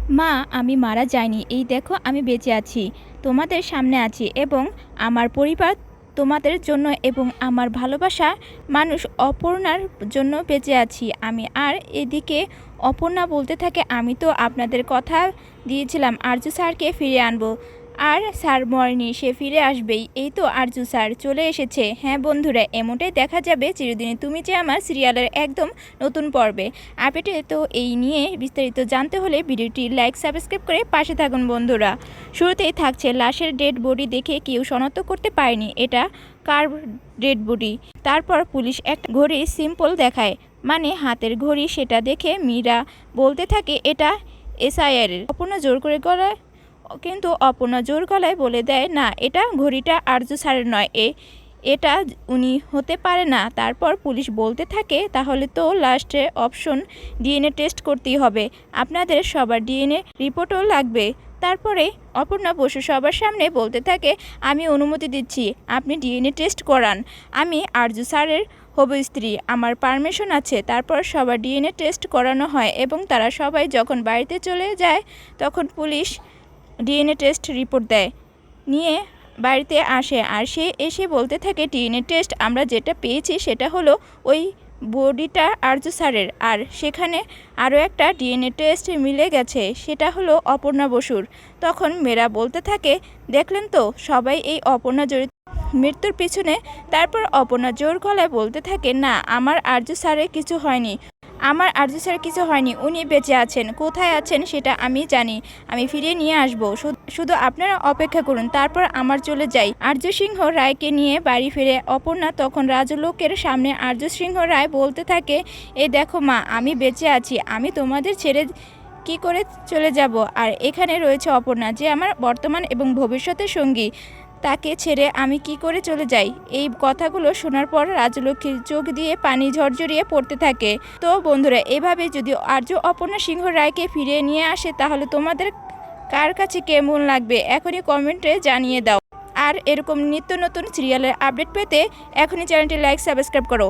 মা, আমি মারা যাইনি। এই দেখো আমি বেঁচে আছি। তোমাদের সামনে আছি এবং আমার পরিবার তোমাদের জন্য এবং আমার ভালোবাসা মানুষ অপর্ণার জন্য বেঁচে আছি আমি। আর এদিকে অপর্ণা বলতে থাকে, আমি তো আপনাদের কথা দিয়েছিলাম আরজু স্যারকে ফিরে আনবো। আর স্যার মরেনি, সে ফিরে আসবেই। এই তো আরজু স্যার চলে এসেছে। হ্যাঁ বন্ধুরা, এমনটাই দেখা যাবে চিরদিনই তুমি যে আমার সিরিয়ালের একদম নতুন পর্বে। আপডেট তো এই নিয়ে বিস্তারিত জানতে হলে ভিডিওটি লাইক সাবস্ক্রাইব করে পাশে থাকুন বন্ধুরা। শুরুতেই থাকছে লাশের ডেড বডি দেখে কেউ শনাক্ত করতে পারেনি এটা কার ডেড বডি। তারপর পুলিশ একটা ঘড়ি সিম্পল দেখায়, মানে হাতের ঘড়ি। সেটা দেখে মীরা বলতে থাকে এটা এসআইআর এর। অপর্ণা জোর গলায় বলে দেয়, না, এটা ঘড়িটা আরজু স্যারের নয়, এটা উনি হতে পারে না। তারপর পুলিশ বলতে থাকে, তাহলে তো লাস্টে অপশন ডিএনএ টেস্ট করতেই হবে, আপনাদের সবার ডিএনএ রিপোর্টও লাগবে। তারপরে অপর্ণা বসু সবার সামনে বলতে থাকে, আমি অনুমতি দিচ্ছি, আপনি ডিএনএ টেস্ট করান। আমি আরজু স্যারের হবু স্ত্রী, আমার পারমিশন আছে। তারপর সবার ডিএনএ টেস্ট করানো হয় এবং তারা সবাই যখন বাড়িতে চলে যায় তখন পুলিশ ডিএনএ টেস্ট রিপোর্ট দেয় নিয়ে বাড়িতে আসে। আর সে এসে বলতে থাকে, ডিএনএ টেস্ট আমরা যেটা পেয়েছি সেটা হলো ওই বডিটা আরজু স্যারের। আর সেখানে আরও একটা ডিএনএ টেস্ট মিলে গেছে, সেটা হলো অপর্ণা বসুর। তখন মেয়েরা বলতে থাকে, দেখলেন তো, সবাই এই অপর্ণা জড়িত মৃত্যুর পিছনে। তারপর অপর্ণা জোর গলায় বলতে থাকে, না, আমার আরজু স্যারের কিছু হয়নি, আরজু স্যার কিছু হয়নি, উনি বেঁচে আছেন। কোথায় আছেন সেটা আমি জানি, আমি ফিরিয়ে নিয়ে আসব, শুধু আপনারা অপেক্ষা করুন। তারপর আমার চলে যাই। আরজু সিংহ রায়কে নিয়ে বাড়ি ফিরে অপর্ণা। তখন রাজলোকের সামনে আরজু সিংহ রায় বলতে থাকে, এই দেখো মা, আমি বেঁচে আছি, আমি তোমাদের ছেড়ে কি করে চলে যাব। আর এখানে রয়েছে অপর্ণা, যে আমার বর্তমান এবং ভবিষ্যতের সঙ্গী, তাকে ছেড়ে আমি কি করে চলে যাই। এই কথাগুলো শোনার পর রাজলক্ষ্মীর চোখ দিয়ে পানি ঝরঝরিয়ে পড়তে থাকে। তো বন্ধুরা, এভাবে যদি আরজু অপর্ণা সিংহ রায়কে ফিরিয়ে নিয়ে আসে তাহলে তোমাদের কার কাছে কেমন লাগবে এখনই কমেন্টে জানিয়ে দাও। আর এরকম নিত্য নতুন সিরিয়ালের আপডেট পেতে এখনই চ্যানেলটি লাইক সাবস্ক্রাইব করো।